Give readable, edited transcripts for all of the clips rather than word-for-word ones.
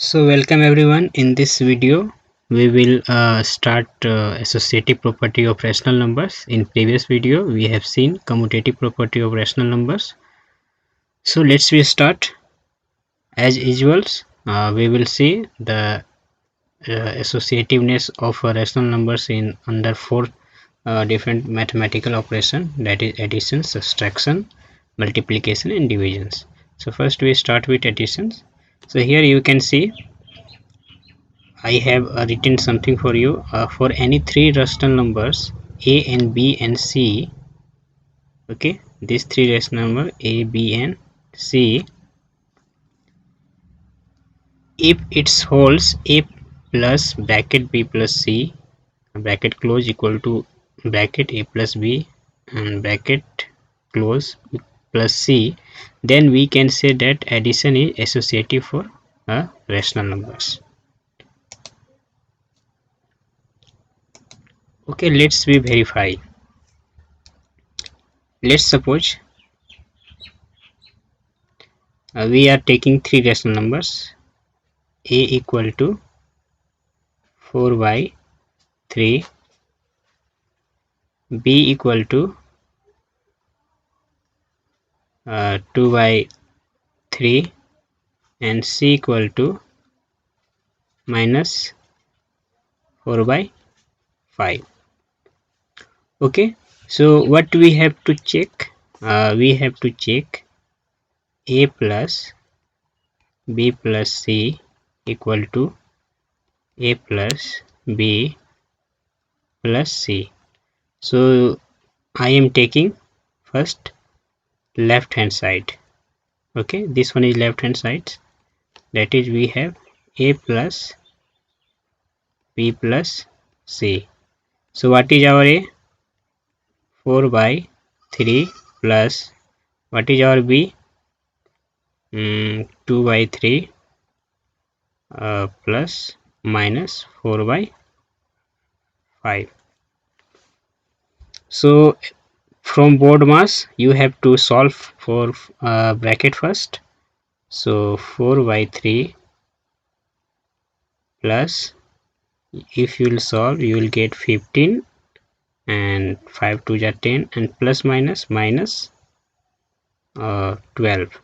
So welcome everyone. In this video we will start associative property of rational numbers. In previous video we have seen commutative property of rational numbers. So let's start. As usual, we will see the associativeness of rational numbers in under four different mathematical operation, that is addition, subtraction, multiplication and divisions. So first we start with additions. So here you can see I have written something for you. For any three rational numbers a and b and c, okay, these three rational number a, b and c, if its holds a plus bracket b plus c bracket close equal to bracket a plus b and bracket close plus c, then we can say that addition is associative for rational numbers. Okay, let's verify. Let's suppose we are taking three rational numbers a equal to 4 by 3, b equal to 2 by 3 and c equal to minus 4 by 5. Okay, so what we have to check? We have to check a plus b plus c equal to a plus b plus c. So I am taking first left hand side. Okay, this one is left hand side, that is we have a plus b plus c. So what is our a? 4 by 3 plus what is our b? 2 by 3 plus minus 4 by 5. So from board mass you have to solve for bracket first. So 4 by 3 plus, if you will solve you will get 15 and 5 to 10 and plus minus 12.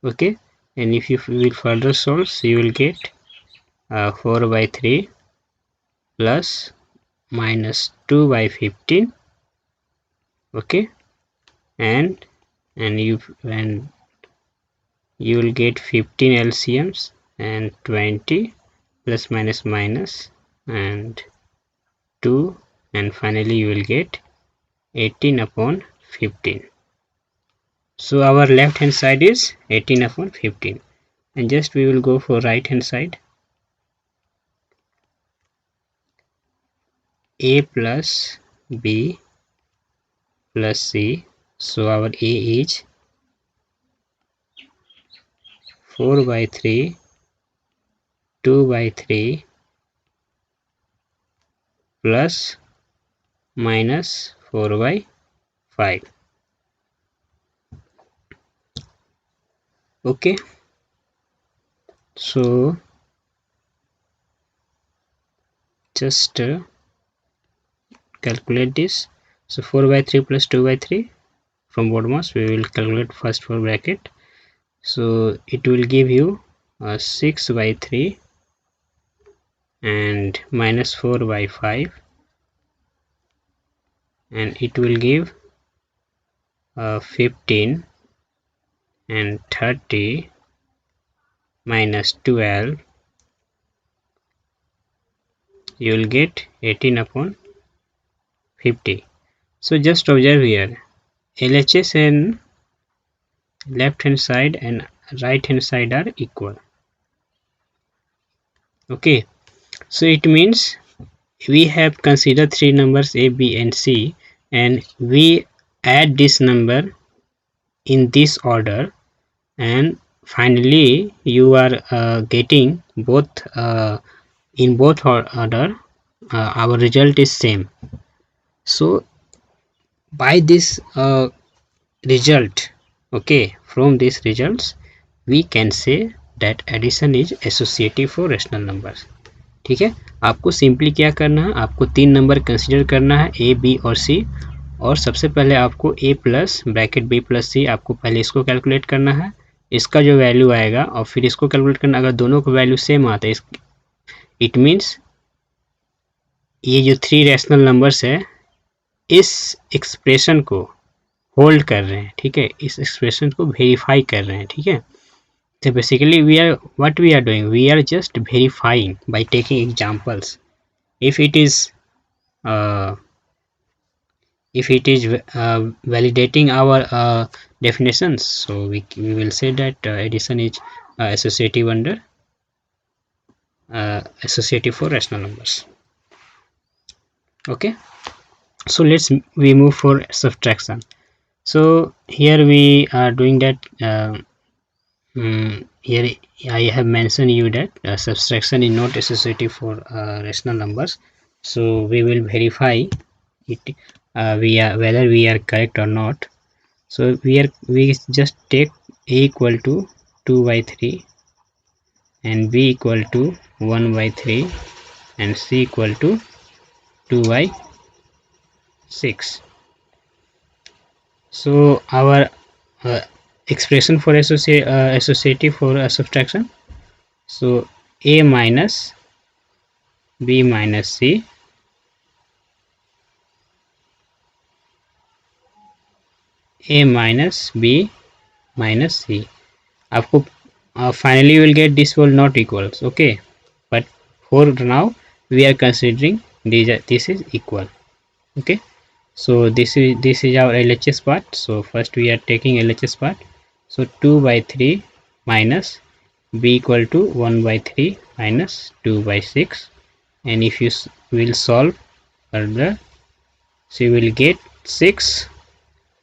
Okay, and if you will further solve you will get 4 by 3 plus minus 2 by 15. Okay, and you will get 15 LCMs and 20 plus minus minus and 2, and finally you will get 18 upon 15. So our left hand side is 18 upon 15, and just we will go for right hand side. A plus b plus c, so our a is 4 by 3, 2 by 3 plus minus 4 by 5. Okay, so just calculate this. So 4 by 3 plus 2 by 3, from bottom mass we will calculate first for bracket. So it will give you 6 by 3 and minus 4 by 5, and it will give 15 and 30 minus 12, you will get 18 upon 50. So just observe here, LHS and left hand side and right hand side are equal. Okay, so it means we have considered three numbers a, b and c, and we add this number in this order, and finally you are getting both in both order, our result is same. So by this result, okay, from these results we can say that addition is associative for rational numbers. ठीक है, आपको simply क्या करना है, आपको 3 number consider करना है ए, B और सी, और सबसे पहले आपको ए प्लस ब्रैकेट बी प्लस सी, आपको पहले इसको कैलकुलेट करना है, इसका जो वैल्यू आएगा और फिर इसको कैलकुलेट करना। अगर दोनों का वैल्यू सेम आता है, इट मीन्स ये जो 3 रैशनल नंबर्स है इस एक्सप्रेशन को होल्ड कर रहे हैं, ठीक है, इस एक्सप्रेशन को वेरीफाई कर रहे हैं, ठीक है। So basically we are what we are doing, we are just verifying by taking examples. If it is uh, validating our definitions, so we will say that addition is associative under associative for rational numbers. Okay, so we move for subtraction. So here we are doing that here I have mentioned you that subtraction is not associative for rational numbers, so we will verify it whether we are correct or not. So we just take a equal to 2 by 3 and b equal to 1 by 3 and c equal to 2 by 6. So our expression for associative for subtraction, so a minus b minus c a minus b minus c, आपको finally you will get this will not equals, okay, but for now we are considering this is equal. Okay, so this is our LHS part. So first we are taking LHS part, so 2 by 3 minus b equal to 1 by 3 minus 2 by 6, and if you will solve further, so you will get 6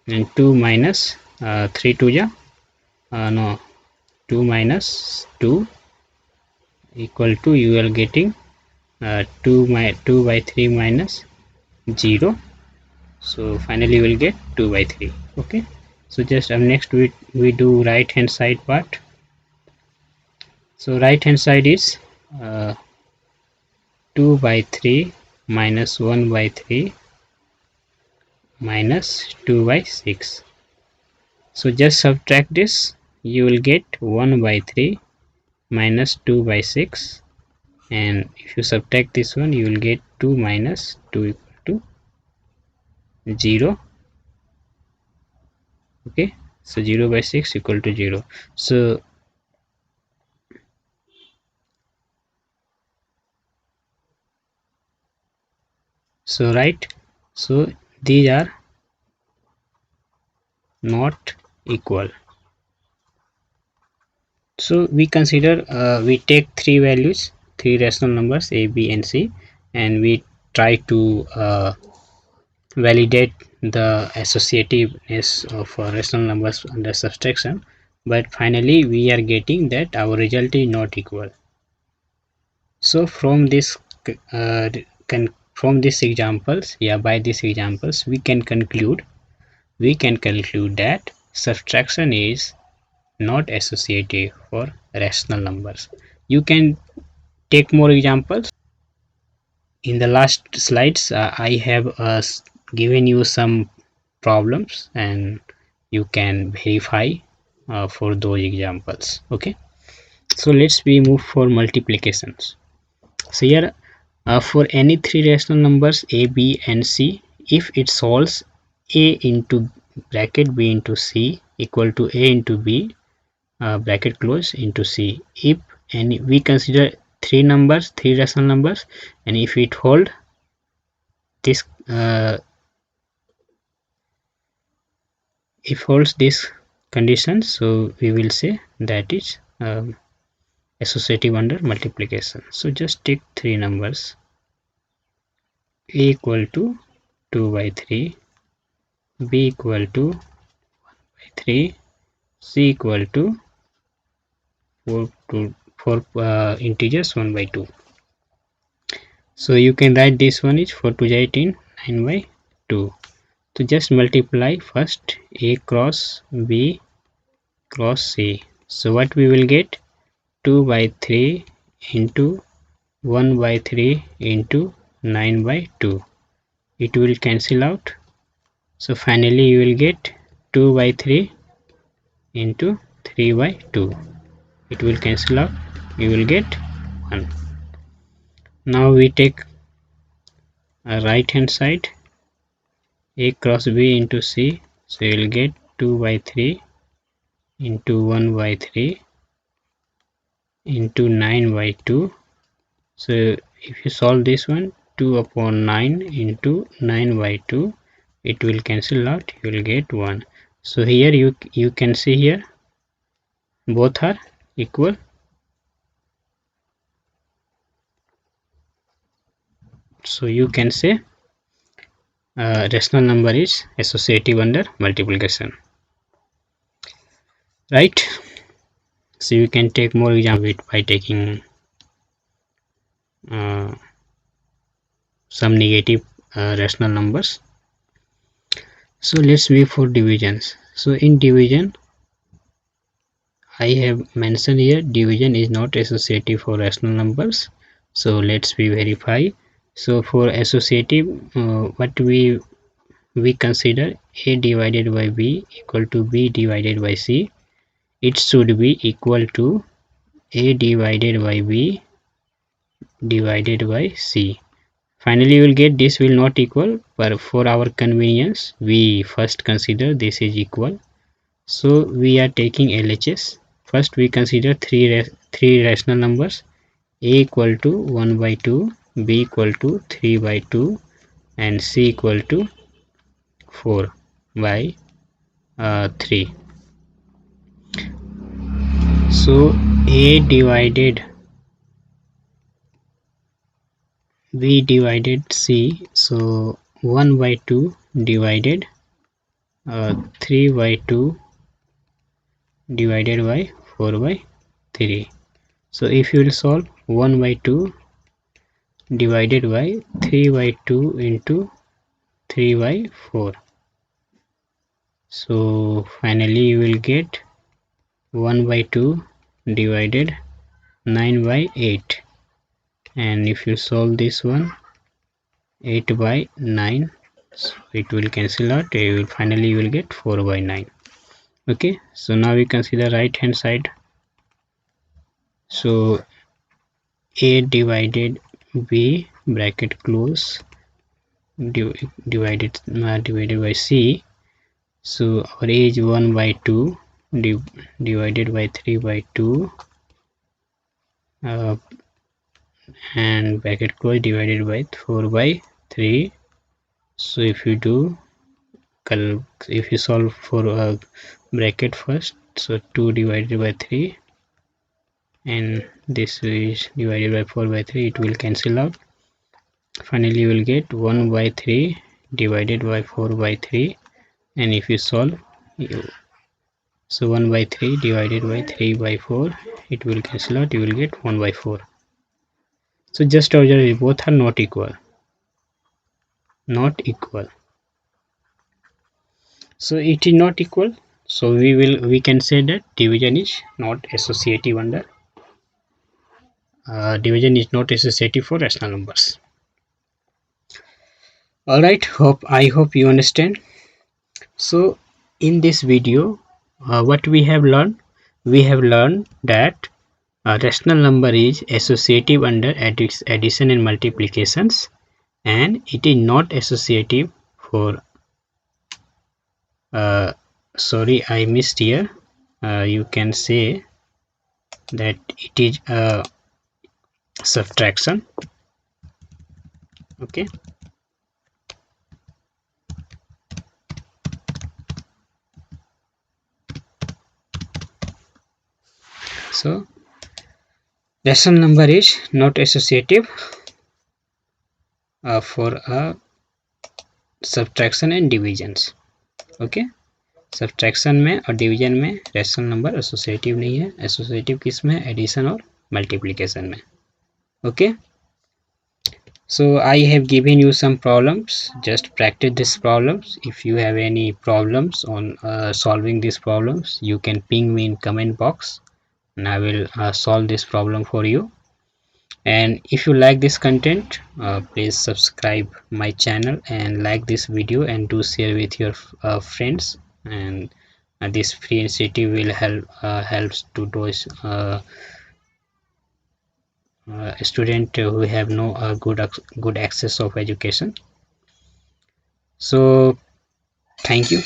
and 2 minus 3 to ja no 2 minus 2 equal to, you are getting 2 by 3 minus 0, so finally you will get 2 by 3. Okay, so just next we do right hand side part. So right hand side is 2 by 3 minus 1 by 3 minus 2 by 6, so just subtract this, you will get 1 by 3 minus 2 by 6, and if you subtract this one you will get 2 minus 2 equal to 0. Okay, so 0 by 6 equal to 0. So right, so these are not equal. So we consider we take three values, three rational numbers a, b and c, and we try to validate the associativeness of rational numbers under subtraction, but finally we are getting that our result is not equal. So from this from these examples, by these examples we can conclude that subtraction is not associative for rational numbers. You can take more examples. In the last slides I have given you some problems and you can verify for those examples. Okay, so let's we move for multiplications. So here for any three rational numbers a, b and c, if it solves a into bracket b into c equal to a into b bracket close into c, if and we consider three rational numbers, and if it hold this if holds this condition, so we will say that is associative under multiplication. So just take three numbers, a equal to 2 by 3, b equal to 1 by 3, c equal to 4 integers 1 by 2. So you can write this one is 4 to 18, 9 by 2. So just multiply first a cross b cross c. So what we will get? 2 by 3 into 1 by 3 into 9 by 2. It will cancel out. So finally you will get 2 by 3 into 3 by 2. It will cancel out. You will get 1. Now we take a right hand side, a cross b into c. So you will get 2 by 3 into 1 by 3 into 9 by 2. So if you solve this one, 2 upon 9 into 9 by 2, it will cancel out. You will get 1. So here you can see here both are equal. So you can say rational number is associative under multiplication, right? So you can take more example by taking some negative rational numbers. So let's be for divisions. So in division, I have mentioned here division is not associative for rational numbers. So let's be verify. So for associative, what we consider a divided by b equal to b divided by c. It should be equal to a divided by b divided by c. Finally you will get this will not equal, but for our convenience we first consider this is equal. So we are taking LHS. First we consider three rational numbers, a equal to 1 by 2, b equal to 3 by 2 and c equal to 4 by 3. So a divided b divided c, so 1 by 2 divided 3 by 2 divided by 4 by 3. So if you will solve 1 by 2 divided by 3 by 2 into 3 by 4, so finally you will get 1 by 2 divided 9 by 8, and if you solve this one 8 by 9, so it will cancel out. Finally you will get 4 by 9. Okay, so now we consider right hand side. So a divided b bracket close divided by c. So our a is 1 by 2 divided by 3 by 2 and bracket close divided by 4 by 3. So if you do if you solve for bracket first, so 2 divided by 3 and this is divided by 4 by 3, it will cancel out. Finally you will get 1 by 3 divided by 4 by 3, and if you solve so 1 by 3 divided by 3 by 4, it will cancel out. You will get 1 by 4. So just observe both are not equal, so it is not equal. So we can say that division is not associative under division is not associative for rational numbers. All right, I hope you understand. So in this video what we have learned that a rational number is associative under addition and multiplications, and it is not associative for sorry, I missed here. You can say that it is a subtraction. Okay, so rational number is not associative for subtraction and divisions. Okay, subtraction में और division में rational number associative नहीं है. Associative किस में? Addition और multiplication में. Okay, so I have given you some problems. Just practice these problems. If you have any problems on solving these problems, you can ping me in comment box. and I will solve this problem for you. And if you like this content, please subscribe my channel and like this video, and do share with your friends. And this free initiative will helps to those student who have no good access of education. So thank you.